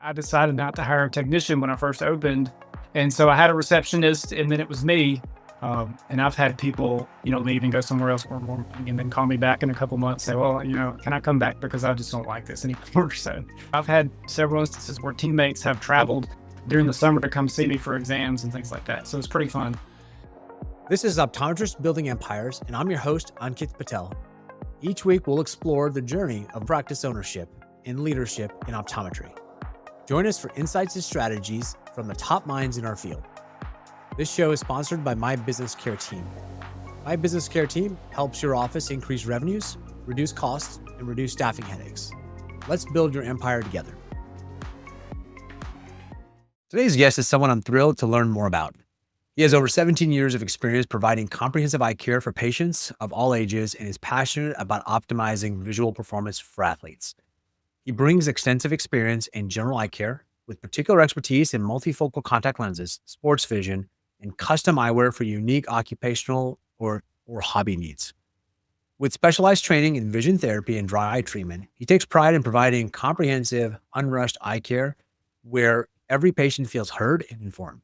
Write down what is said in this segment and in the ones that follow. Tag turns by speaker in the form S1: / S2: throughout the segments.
S1: I decided not to hire a technician when I first opened. And so I had a receptionist and then it was me. And I've had people, leave and go somewhere else for more money and then call me back in a couple months, say, well, can I come back? Because I just don't like this anymore. So I've had several instances where teammates have traveled during the summer to come see me for exams and things like that. So it's pretty fun.
S2: This is Optometrists Building Empires, and I'm your host, Ankit Patel. Each week, we'll explore the journey of practice ownership and leadership in optometry. Join us for insights and strategies from the top minds in our field. This show is sponsored by My Business Care Team. My Business Care Team helps your office increase revenues, reduce costs, and reduce staffing headaches. Let's build your empire together. Today's guest is someone I'm thrilled to learn more about. He has over 17 years of experience providing comprehensive eye care for patients of all ages and is passionate about optimizing visual performance for athletes. He brings extensive experience in general eye care with particular expertise in multifocal contact lenses, sports vision, and custom eyewear for unique occupational or hobby needs. With specialized training in vision therapy and dry eye treatment, he takes pride in providing comprehensive, unrushed eye care where every patient feels heard and informed.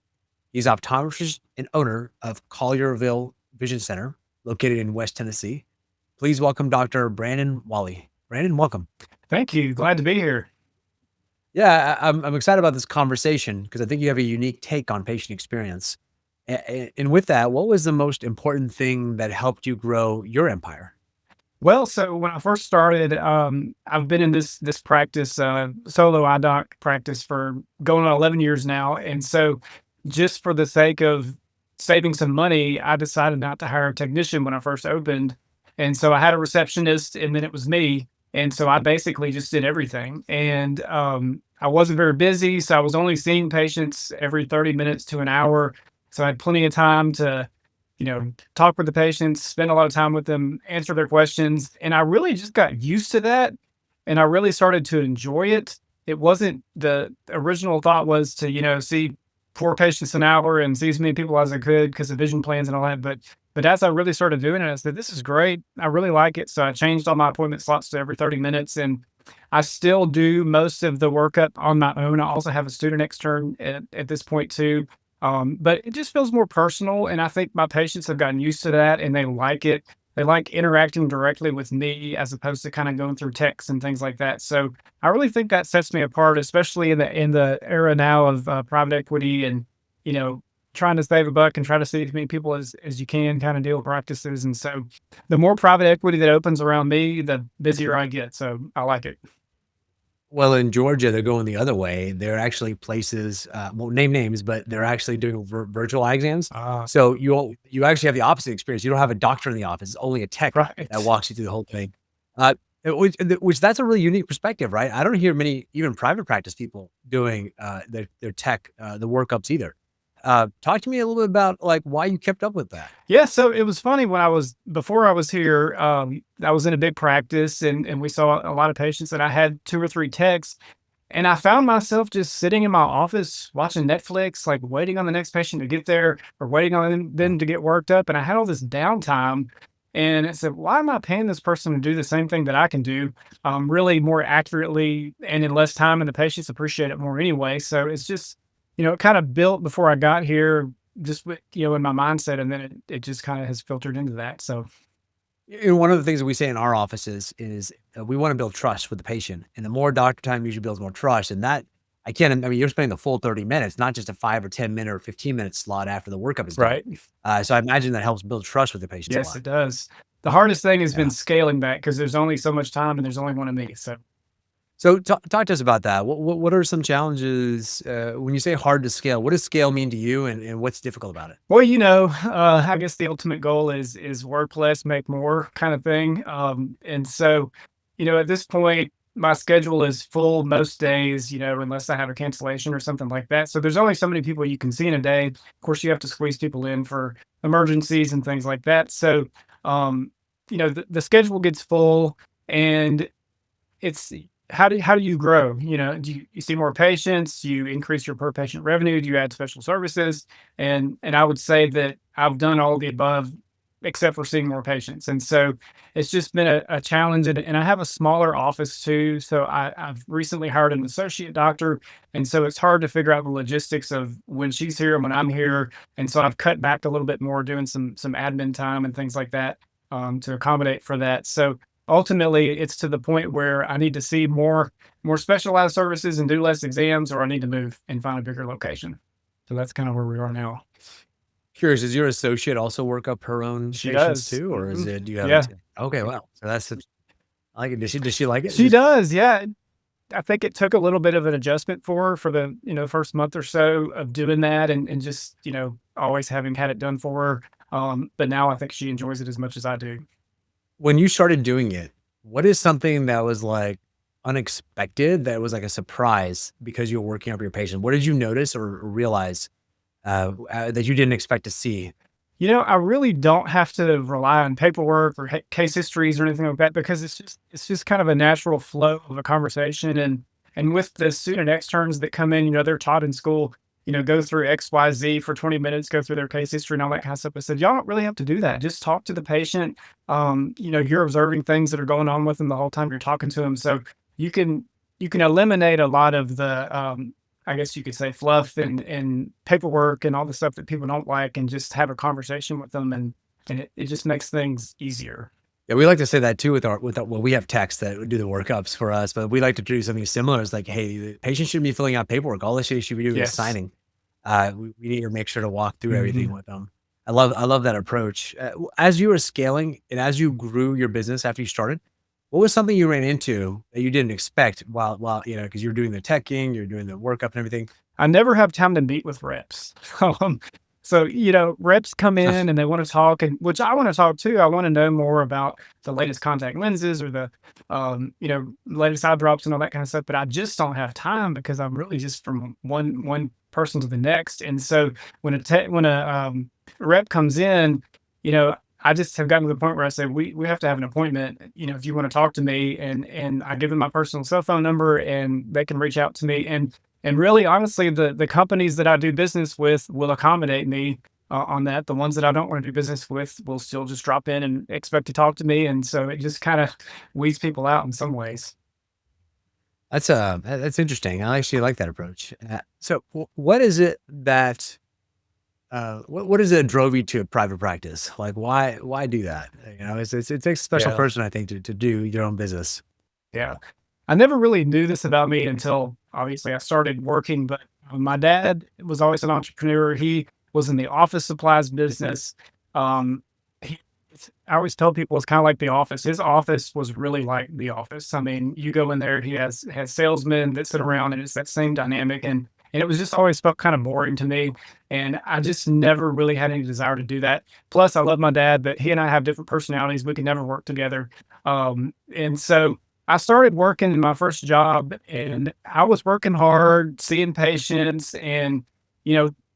S2: He's an optometrist and owner of Collierville Vision Center, located in West Tennessee. Please welcome Dr. Brandon Walley. Brandon, welcome.
S1: Thank you. Glad to be here.
S2: Yeah, I'm excited about this conversation because I think you have a unique take on patient experience. And with that, what was the most important thing that helped you grow your empire?
S1: Well, so when I first started, I've been in this practice, solo eye doc practice for going on 11 years now. And so just for the sake of saving some money, I decided not to hire a technician when I first opened. And so I had a receptionist and then it was me. And so I basically just did everything. And I wasn't very busy. So I was only seeing patients every 30 minutes to an hour. So I had plenty of time to, talk with the patients, spend a lot of time with them, answer their questions. And I really just got used to that. And I really started to enjoy it. It wasn't the original thought was to, see 4 patients an hour and see as many people as I could because of vision plans and all that. But as I really started doing it, I said, this is great. I really like it. So I changed all my appointment slots to every 30 minutes. And I still do most of the workup on my own. I also have a student extern at this point too. But it just feels more personal. And I think my patients have gotten used to that and they like it. They like interacting directly with me as opposed to kind of going through text and things like that. So I really think that sets me apart, especially in the era now of private equity and, trying to save a buck and try to see as many people as you can kind of deal with practices. And so the more private equity that opens around me, the busier I get. So I like it.
S2: Well, in Georgia, they're going the other way. They're actually places, won't name names, but they're actually doing virtual eye exams. So you actually have the opposite experience. You don't have a doctor in the office. It's only a tech
S1: Right.
S2: that walks you through the whole thing. Which that's a really unique perspective, right? I don't hear many, even private practice people doing their tech, the workups either. Talk to me a little bit about why you kept up with that.
S1: Yeah, so it was funny before I was here, I was in a big practice and we saw a lot of patients and I had 2 or 3 techs and I found myself just sitting in my office watching Netflix, waiting on the next patient to get there or waiting on them to get worked up. And I had all this downtime and I said, why am I paying this person to do the same thing that I can do really more accurately and in less time? And the patients appreciate it more anyway. So it's just, it kind of built before I got here, just with, in my mindset. And then it just kind of has filtered into that. So,
S2: One of the things that we say in our offices is we want to build trust with the patient. And the more doctor time usually builds more trust. And that, you're spending the full 30 minutes, not just a 5 or 10 minute or 15-minute slot after the workup is done.
S1: right.
S2: So I imagine that helps build trust with the patients a
S1: Yes,
S2: lot.
S1: it does. The hardest thing has
S2: Yeah.
S1: been scaling that because there's only so much time and there's only one of me.
S2: So talk to us about that. What are some challenges when you say hard to scale? What does scale mean to you, and what's difficult about it?
S1: Well, I guess the ultimate goal is work less, make more kind of thing. And so, at this point, my schedule is full most days, unless I have a cancellation or something like that. So there's only so many people you can see in a day. Of course, you have to squeeze people in for emergencies and things like that. So, the schedule gets full and it's, how do you grow? Do you see more patients? You increase your per patient revenue? Do you add special services? And I would say that I've done all of the above except for seeing more patients. And so it's just been a challenge. And I have a smaller office too. So I've recently hired an associate doctor. And so it's hard to figure out the logistics of when she's here and when I'm here. And so I've cut back a little bit more doing some admin time and things like that to accommodate for that. So ultimately it's to the point where I need to see more specialized services and do less exams, or I need to move and find a bigger location. So that's kind of where we are now.
S2: Curious, does your associate also work up her own
S1: She
S2: patients
S1: does.
S2: too, or is it, do you have
S1: Yeah,
S2: it too? Okay, wow. So I like it. Does she like it?
S1: she does. Yeah. I think it took a little bit of an adjustment for her for the, first month or so of doing that and just, always having had it done for her. But now I think she enjoys it as much as I do.
S2: When you started doing it, what is something that was like unexpected, that was like a surprise because you were working up your patient? What did you notice or realize that you didn't expect to see?
S1: I really don't have to rely on paperwork or case histories or anything like that because it's just kind of a natural flow of a conversation. And with the student externs that come in, they're taught in school, go through XYZ for 20 minutes, go through their case history and all that kind of stuff. I said, y'all don't really have to do that. Just talk to the patient. You're observing things that are going on with them the whole time you're talking to them. So you can eliminate a lot of the I guess you could say fluff and paperwork and all the stuff that people don't like, and just have a conversation with them, and it just makes things easier.
S2: Yeah, we like to say that too well, we have techs that do the workups for us, but we like to do something similar. It's like, hey, the patient shouldn't be filling out paperwork. All they should be doing is
S1: Yes.
S2: signing. We need to make sure to walk through everything
S1: Mhm.
S2: with them. I love that approach. As you were scaling and as you grew your business after you started, what was something you ran into that you didn't expect while because you're doing the teching, you're doing the workup and everything?
S1: I never have time to meet with reps. Um, so, reps come in and they want to talk, and which I want to talk too. I want to know more about the latest contact lenses or the, latest eye drops and all that kind of stuff. But I just don't have time because I'm really just from one person to the next. And so when a rep comes in, I just have gotten to the point where I say we have to have an appointment. If you want to talk to me, and I give them my personal cell phone number, and they can reach out to me. And really, honestly, the companies that I do business with will accommodate me on that. The ones that I don't want to do business with will still just drop in and expect to talk to me. And so it just kind of weeds people out in some ways.
S2: That's interesting. I actually like that approach. So what is it that what is it that drove you to private practice? Like why do that? It takes a special
S1: Yeah.
S2: person, I think, to do your own business.
S1: Yeah. I never really knew this about me until obviously I started working, but my dad was always an entrepreneur. He was in the office supplies business. Um, he, I always tell people it's kind of like the office. His office was really like the office. I mean, you go in there, he has salesmen that sit around, and it's that same dynamic. And it was just always felt kind of boring to me. And I just never really had any desire to do that. Plus, I love my dad, but he and I have different personalities. We could never work together. And so I started working in my first job, and I was working hard, seeing patients and,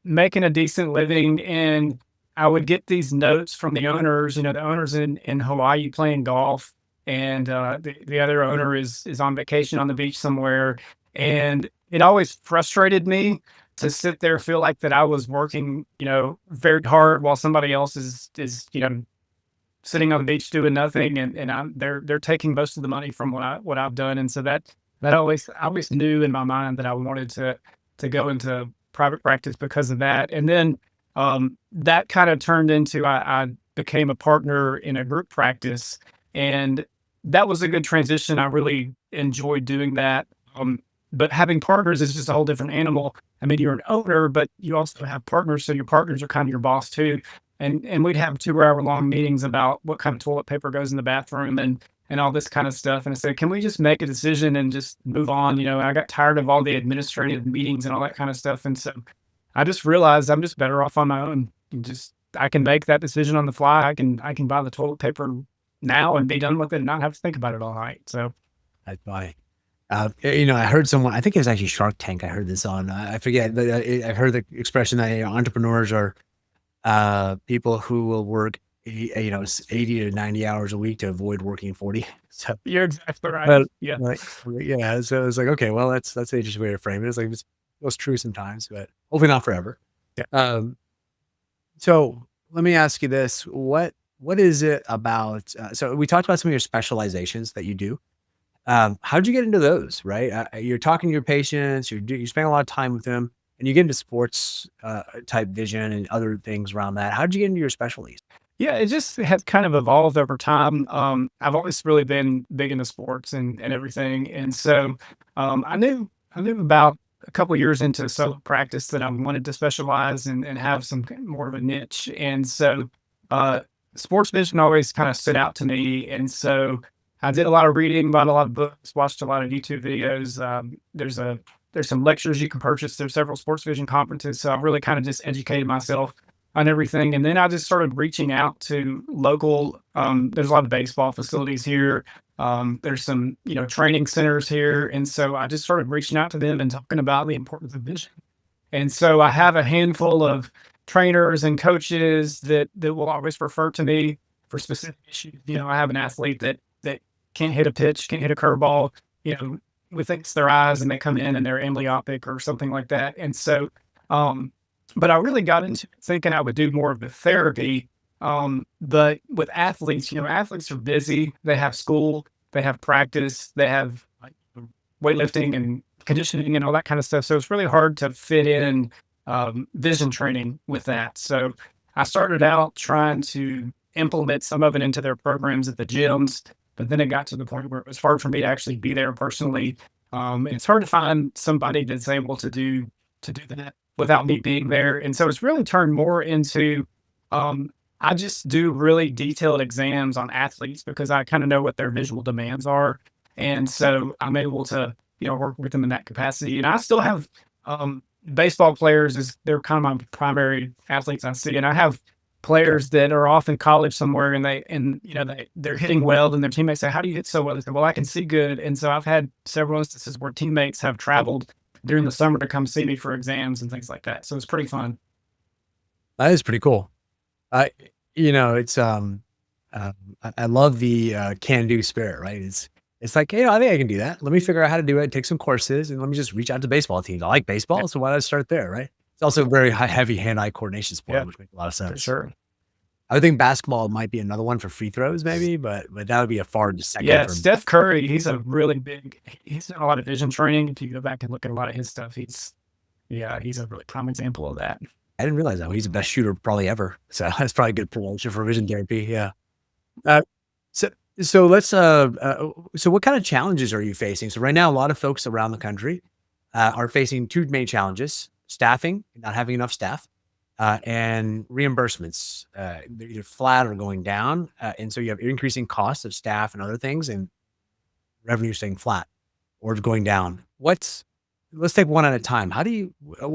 S1: making a decent living. And I would get these notes from the owners, the owners in Hawaii playing golf. And the other owner is on vacation on the beach somewhere. And it always frustrated me to sit there, feel like that I was working, very hard while somebody else is, sitting on the beach doing nothing, and they're taking most of the money from what I've done. And so that I always knew in my mind that I wanted to go into private practice because of that. And then that kind of turned into I became a partner in a group practice, and that was a good transition. I really enjoyed doing that. But having partners is just a whole different animal. I mean, you're an owner, but you also have partners, so your partners are kind of your boss too. And we'd have 2-hour long meetings about what kind of toilet paper goes in the bathroom and all this kind of stuff. And I said, can we just make a decision and just move on? I got tired of all the administrative meetings and all that kind of stuff. And so I just realized I'm just better off on my own. I can make that decision on the fly. I can buy the toilet paper now and be done with it and not have to think about it all night. So
S2: That's why. I heard someone, I think it was actually Shark Tank. I heard this on, I forget, but I heard the expression that entrepreneurs are people who will work, 80 to 90 hours a week to avoid working 40. So,
S1: you're exactly right.
S2: but
S1: Yeah.
S2: like, yeah, so it's like, okay, well, that's an interesting way to frame it. It's like, it's true sometimes, but hopefully not forever.
S1: Yeah.
S2: So let me ask you this. what is it about? So we talked about some of your specializations that you do. How'd you get into those? Right, you're talking to your patients, you spend a lot of time with them, and you get into sports type vision and other things around that. How'd you get into your specialties?
S1: Yeah, it just has kind of evolved over time. I've always really been big into sports and everything, and so I knew about a couple years into solo practice that I wanted to specialize and have some more of a niche, and so uh, sports vision always kind of stood out to me, and so I did a lot of reading, bought a lot of books, watched a lot of YouTube videos. There's some lectures you can purchase. There's several sports vision conferences, so I really kind of just educated myself on everything. And then I just started reaching out to local, there's a lot of baseball facilities here. There's some, training centers here. And so I just started reaching out to them and talking about the importance of vision. And so I have a handful of trainers and coaches that will always refer to me for specific issues. I have an athlete that can't hit a pitch, can't hit a curveball, with it's their eyes and they come in and they're amblyopic or something like that. And so but I really got into thinking I would do more of the therapy. But with athletes, athletes are busy. They have school, they have practice, they have like weightlifting and conditioning and all that kind of stuff. So it's really hard to fit in vision training with that. So I started out trying to implement some of it into their programs at the gyms, but then it got to the point where it was hard for me to actually be there personally. And it's hard to find somebody that's able to do that without me being there. And so it's really turned more into I just do really detailed exams on athletes because I kind of know what their visual demands are. And so I'm able to, work with them in that capacity. And I still have baseball players as they're kind of my primary athletes I see. And I have players that are off in college somewhere and they're hitting well and their teammates say, "How do you hit so well?" They say, "Well, I can see good." And so I've had several instances where teammates have traveled during the summer to come see me for exams and things like that. So it's pretty fun.
S2: That is pretty cool. I it's, I love the, can-do spirit, right? It's like, "Hey, I think I can do that. Let me figure out how to do it, take some courses, and let me just reach out to baseball teams. I like
S1: Yeah,
S2: baseball, so why not start there," right? It's also a very heavy hand-eye coordination
S1: yeah,
S2: sport, which makes a lot of
S1: for
S2: sense.
S1: sure.
S2: I would think basketball might be another one for free throws maybe, but that would be a far second
S1: Yeah,
S2: for
S1: Steph Curry, he's done a lot of vision training. If you go back and look at a lot of his stuff, he's a really prime example of that.
S2: I didn't realize that. Well, he's the best shooter probably ever. So that's probably good promotion for vision therapy. Yeah. Uh, so so let's so what kind of challenges are you facing? So right now, a lot of folks around the country are facing two main challenges: staffing, not having enough staff, and reimbursements. They're either flat or going down, and so you have increasing costs of staff and other things, and revenue staying flat or going down. Let's take one at a time. What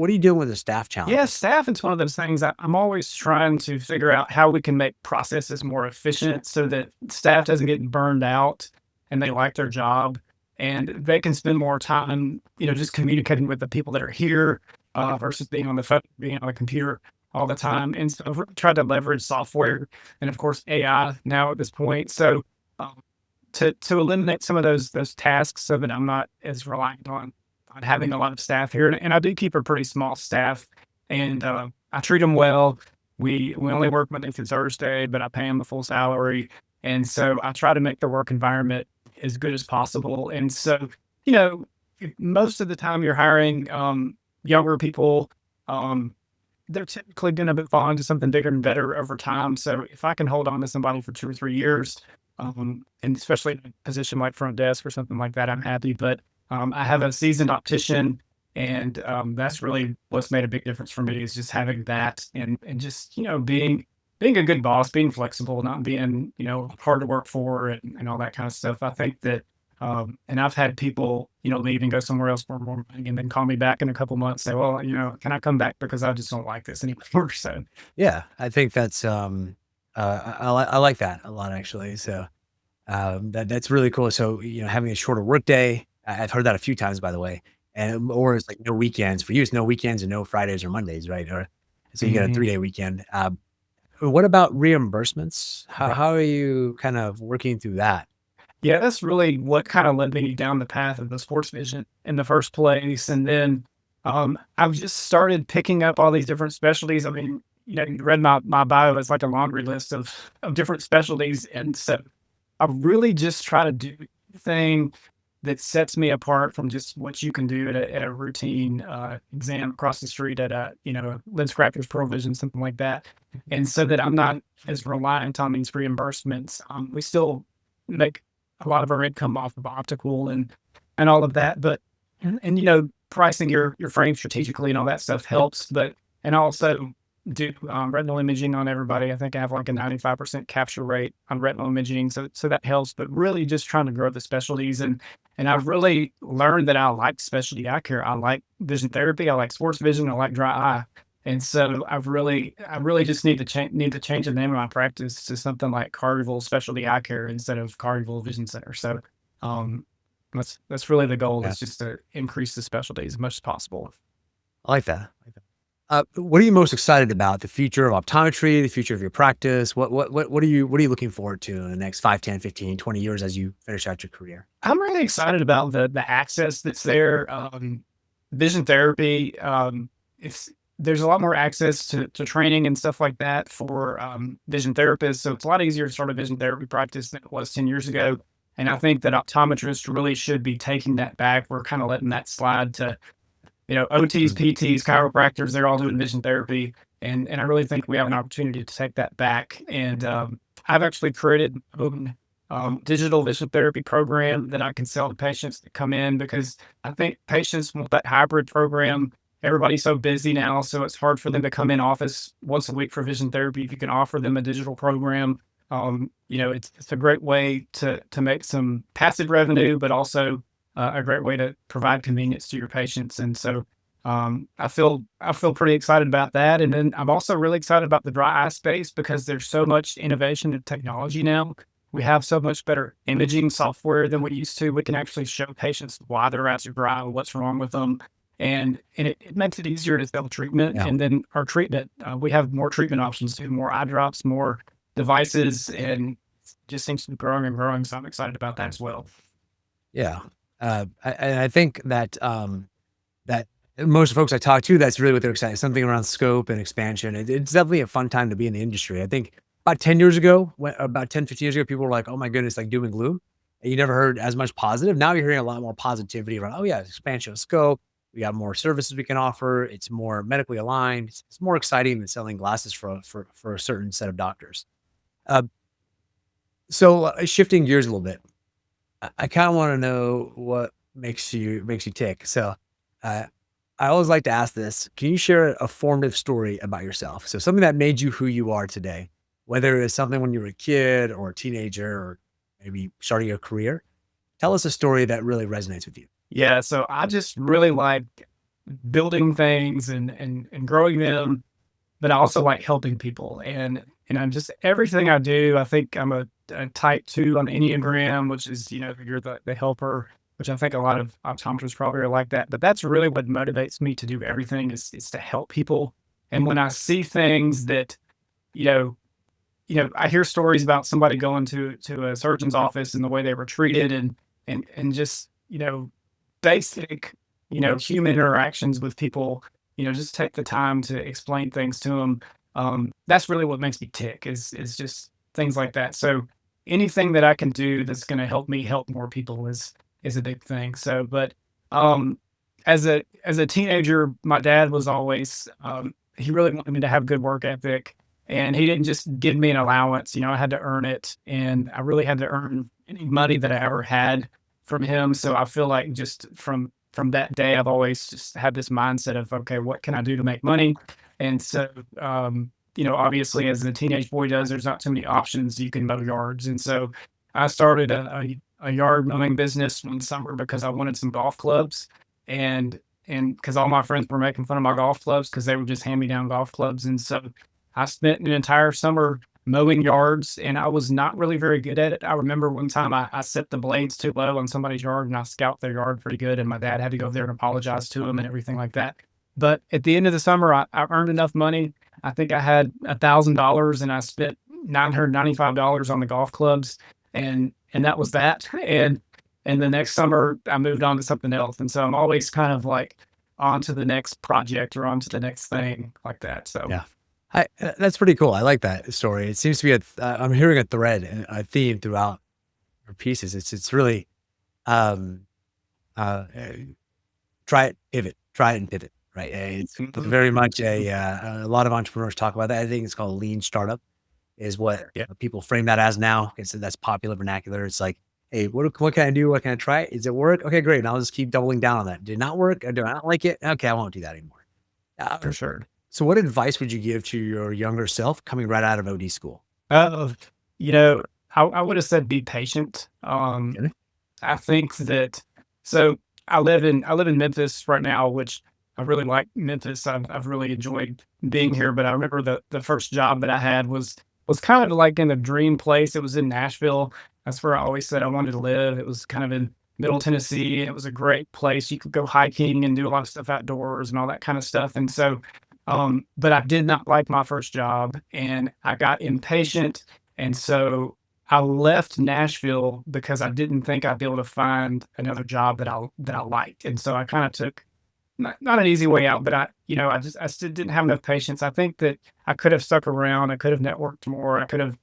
S2: are you doing with the staff
S1: Yeah,
S2: challenges?
S1: staff, it's one of those things I'm always trying to figure out how we can make processes more efficient so that staff doesn't get burned out and they like their job and they can spend more time, just communicating with the people that are here versus being on the phone, being on the computer all the time. And so I've really tried to leverage software and of course AI now at this point. So um, to eliminate some of those tasks so that I'm not as reliant on having a lot of staff here, and I do keep a pretty small staff, and I treat them well. We only work Monday through Thursday, but I pay them a full salary, and so I try to make the work environment as good as possible. And so, you know, most of the time you're hiring younger people. Um, they're typically going to move on to something bigger and better over time. So if I can hold on to somebody for 2 or 3 years, and especially in a position like front desk or something like that, I'm happy. But I have a seasoned optician, and that's really what's made a big difference for me is just having that and just being a good boss, being flexible, not being hard to work for and all that kind of stuff. I think that. And I've had people, leave and go somewhere else for more money and then call me back in a couple months, say, well, can I come back because I just don't like this anymore. So
S2: Yeah, I think that's I like that a lot actually. So that's really cool. So having a shorter work day, I've heard that a few times by the way, and or it's like no weekends for you. It's no weekends and no Fridays or Mondays, right? Or so you get a
S1: Mhm.
S2: 3 day weekend. What about reimbursements? How
S1: Right.
S2: how are you kind of working through that?
S1: Yeah, that's really what kind of led me down the path of the sports vision in the first place. And then I've just started picking up all these different specialties. I mean, you read my bio. It's like a laundry list of different specialties. And so I really just try to do the thing that sets me apart from just what you can do at a routine exam across the street at a lens crafters, Pearl Vision, something like that. And so that I'm not as reliant on these reimbursements. We still make a lot of our income off of optical and all of that, but and pricing your frame strategically and all that stuff helps. But and also do retinal imaging on everybody. I think I have like a 95% capture rate on retinal imaging, so that helps. But really, just trying to grow the specialties, and I've really learned that I like specialty eye care. I like vision therapy. I like sports vision. I like dry eye. And so I really just need to change the name of my practice to something like Collierville Specialty Eye Care instead of Collierville Vision Center. So, um, that's really the goal,
S2: Yeah.
S1: is just to increase the specialties as much as possible.
S2: I like that. What are you most excited about? The future of optometry, the future of your practice? What are you looking forward to in the next 5, 10, 15, 20 years as you finish out your career?
S1: I'm really excited about the access that's there. Vision therapy, it's there's a lot more access to training and stuff like that for vision therapists. So it's a lot easier to start a vision therapy practice than it was 10 years ago. And I think that optometrists really should be taking that back. We're kind of letting that slide to OTs, PTs, chiropractors. They're all doing vision therapy, and I really think we have an opportunity to take that back. And I've actually created digital vision therapy program that I can sell to patients that come in, because I think patients want that hybrid program. Everybody's so busy now, so it's hard for them to come in office once a week for vision therapy. If you can offer them a digital program, it's a great way to make some passive revenue, but also a great way to provide convenience to your patients. And so I feel pretty excited about that. And then I'm also really excited about the dry eye space, because there's so much innovation and technology now. We have so much better imaging software than we used to. We can actually show patients why their eyes are dry, what's wrong with them. And it makes it easier to sell treatment.
S2: Yeah.
S1: And then our treatment, we have more treatment options too, more eye drops, more devices, and it just seems to be growing and growing. So I'm excited about that as well.
S2: Yeah. I think that that most folks I talk to, that's really what they're excited. Something around scope and expansion. It's definitely a fun time to be in the industry. I think about 10 years ago, about 10, 15 years ago, people were like, oh my goodness, like doom and gloom. And you never heard as much positive. Now you're hearing a lot more positivity around, oh yeah, expansion of scope. We got more services we can offer. It's more medically aligned. It's more exciting than selling glasses for a certain set of doctors. So shifting gears a little bit, I kind of want to know what makes you tick. So I always like to ask this. Can you share a formative story about yourself? So something that made you who you are today, whether it's something when you were a kid or a teenager or maybe starting your career. Tell us a story that really resonates with you.
S1: Yeah, so I just really like building things and growing them, but I also like helping people. And I'm just everything I do. I think I'm a type 2 on the Enneagram, which is you're the helper, which I think a lot of optometrists probably are like that. But that's really what motivates me to do everything, is to help people. And when I see things that I hear stories about somebody going to a surgeon's office and the way they were treated, and just basic human interactions with people. Just take the time to explain things to them. That's really what makes me tick, is just things like that. So anything that I can do that's going to help me help more people is a big thing. So, but as a teenager, my dad was always he really wanted me to have good work ethic, and he didn't just give me an allowance. I had to earn it, and I really had to earn any money that I ever had from him. So I feel like just from that day, I've always just had this mindset of, okay, what can I do to make money? And so, obviously as a teenage boy does, there's not too many options. You can mow yards. And so I started a yard mowing business one summer because I wanted some golf clubs, and because all my friends were making fun of my golf clubs because they were just hand-me-down golf clubs. And so I spent an entire summer mowing yards, and I was not really very good at it. I remember one time I set the blades too low on somebody's yard, and I scalped their yard pretty good, and my dad had to go there and apologize to him and everything like that. But at the end of the summer, I earned enough money. I think I had $1,000, and I spent $995 on the golf clubs, and that was that. And the next summer, I moved on to something else. And so I'm always kind of like on to the next project or on to the next thing like that. So
S2: Yeah. That's pretty cool. I like that story. It seems to be I'm hearing a thread and a theme throughout your pieces. It's really, um, uh, try it and pivot, right? It's
S1: Mhm.
S2: very much a lot of entrepreneurs talk about that. I think it's called lean startup is what
S1: Yeah,
S2: people frame that as now. That's popular vernacular. It's like, hey, what can I do? What can I try? Is it work? Okay, great. And I'll just keep doubling down on that. Did not work? Do I not like it? Okay, I won't do that anymore.
S1: for
S2: Uh,
S1: sure.
S2: so what advice would you give to your younger self coming right out of OD school?
S1: Uh, you know, I would have said be patient.
S2: Okay.
S1: I think that so I live in Memphis right now, which I really like Memphis. I've really enjoyed being here. But I remember the first job that I had was kind of like in a dream place. It was in Nashville. That's where I always said I wanted to live. It was kind of in Middle Tennessee. It was a great place. You could go hiking and do a lot of stuff outdoors and all that kind of stuff. And so, but I did not like my first job, and I got impatient, and so I left Nashville because I didn't think I'd be able to find another job that I liked, and so I kinda took not an easy way out, but I still didn't have enough patience. I think that I could have stuck around, I could have networked more, I could have,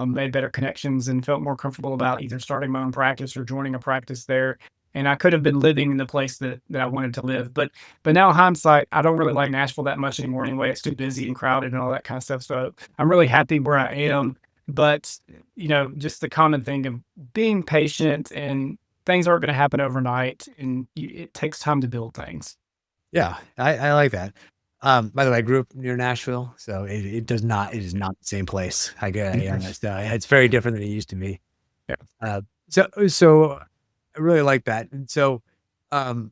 S1: made better connections and felt more comfortable about either starting my own practice or joining a practice there, and I could have been living in the place that I wanted to live, but now hindsight, I don't really like Nashville that much anymore anyway. It's too busy and crowded and all that kinda stuff, so I'm really happy where I am, but, just the common thing of being patient, and things aren't gonna happen overnight, and it takes time to build things.
S2: Yeah, I like that. By the way, I grew up near Nashville, so it is not the same place. Yeah, it's very different than it used to be.
S1: Yeah.
S2: So I really like that. And so, um,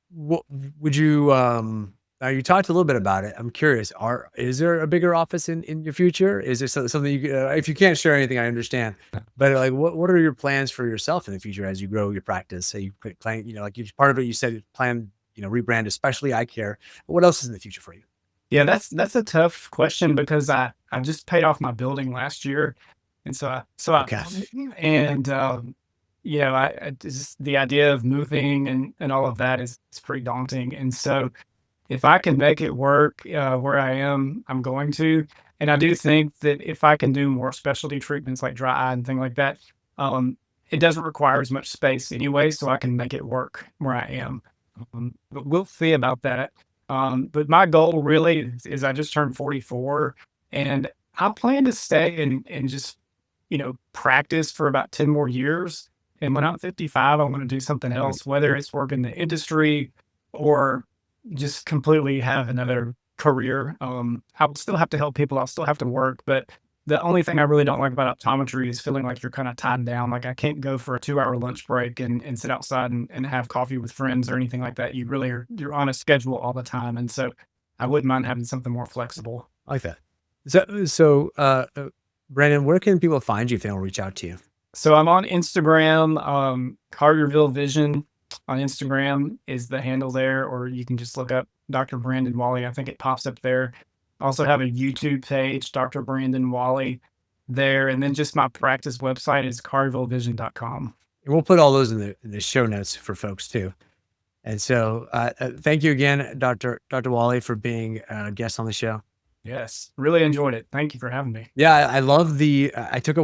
S2: what would you, you talked a little bit about it. I'm curious, is there a bigger office in your future? Is there something if you can't share anything, I understand. But like, what are your plans for yourself in the future as you grow your practice? So you plan, like you part of it, you said you plan, rebrand, especially eye care. What else is in the future for you?
S1: Yeah, that's a tough question because I just paid off my building last year, and so I
S2: Okay.
S1: and, I just the idea of moving and all of that is pretty daunting, and so if I can make it work, where I am, I'm going to, and I do think that if I can do more specialty treatments like dry eye and thing like that, um, it doesn't require as much space anyway, so I can make it work where I am. But we'll see about that. But my goal really is I just turned 44, and I plan to stay and just, practice for about 10 more years, and when I'm 55, I wanna do something else, whether it's work in the industry or just completely have another career. I would still have to help people. I'll still have to work, but the only thing I really don't like about optometry is feeling like you're kind of tied down. Like I can't go for a 2 hour lunch break and sit outside and have coffee with friends or anything like that. You're on a schedule all the time. And so I wouldn't mind having something more flexible.
S2: I like that. Brandon, where can people find you if they want to reach out to you?
S1: So I'm on Instagram, Collierville Vision on Instagram is the handle there, or you can just look up Dr. Brandon Walley. I think it pops up there. I also have a YouTube page, Dr. Brandon Walley there. And then just my practice website is colliervillevision.com.
S2: And we'll put all those in the show notes for folks too. And so, thank you again, Dr. Wally, for being a guest on the show.
S1: Yes, really enjoyed it. Thank you for having me.
S2: Yeah, I love I took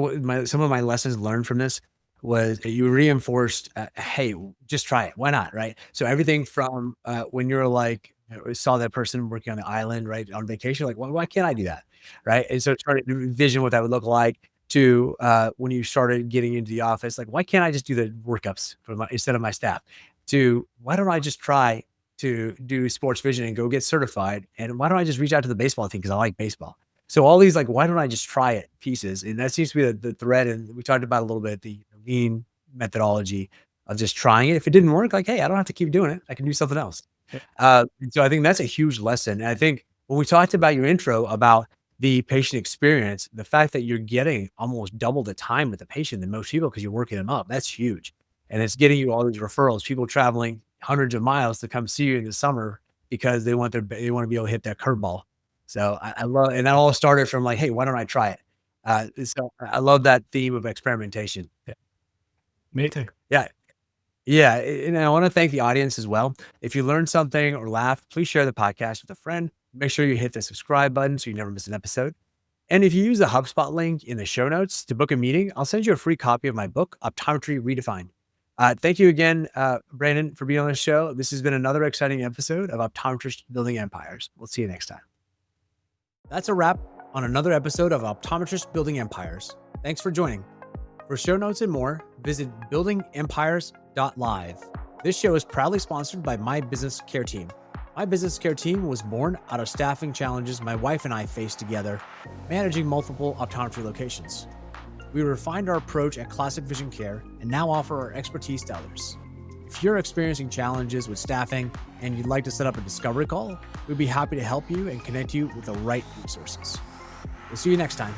S2: some of my lessons learned from this was that you reinforced, hey, just try it. Why not? Right. So everything from when you're like, saw that person working on the island, right, on vacation, like, why can't I do that? Right. And so trying to envision what that would look like to when you started getting into the office, like, why can't I just do the workups instead of my staff? To why don't I just try to do sports vision and go get certified? And why don't I just reach out to the baseball team because I like baseball? So all these like, why don't I just try it pieces? And that seems to be the thread. And we talked about a little bit the lean methodology of just trying it. If it didn't work, like, hey, I don't have to keep doing it. I can do something else.
S1: Yeah.
S2: So I think that's a huge lesson. And I think when we talked about your intro about the patient experience, the fact that you're getting almost double the time with the patient than most people because you're working them up, that's huge. And it's getting you all these referrals, people traveling hundreds of miles to come see you in the summer because they want to be able to hit that curveball. So I love, and that all started from like, hey, why don't I try it? So I love that theme of experimentation.
S1: Yeah. Me too.
S2: Yeah. Yeah. And I want to thank the audience as well. If you learned something or laughed, please share the podcast with a friend. Make sure you hit the subscribe button so you never miss an episode. And if you use the HubSpot link in the show notes to book a meeting, I'll send you a free copy of my book, Optometry Redefined. Thank you again, Brandon, for being on the show. This has been another exciting episode of Optometrists Building Empires. We'll see you next time. That's a wrap on another episode of Optometrists Building Empires. Thanks for joining. For show notes and more, visit buildingempires.live. This show is proudly sponsored by My Business Care Team. My Business Care Team was born out of staffing challenges my wife and I faced together, managing multiple optometry locations. We refined our approach at Classic Vision Care and now offer our expertise to others. If you're experiencing challenges with staffing and you'd like to set up a discovery call, we'd be happy to help you and connect you with the right resources. We'll see you next time.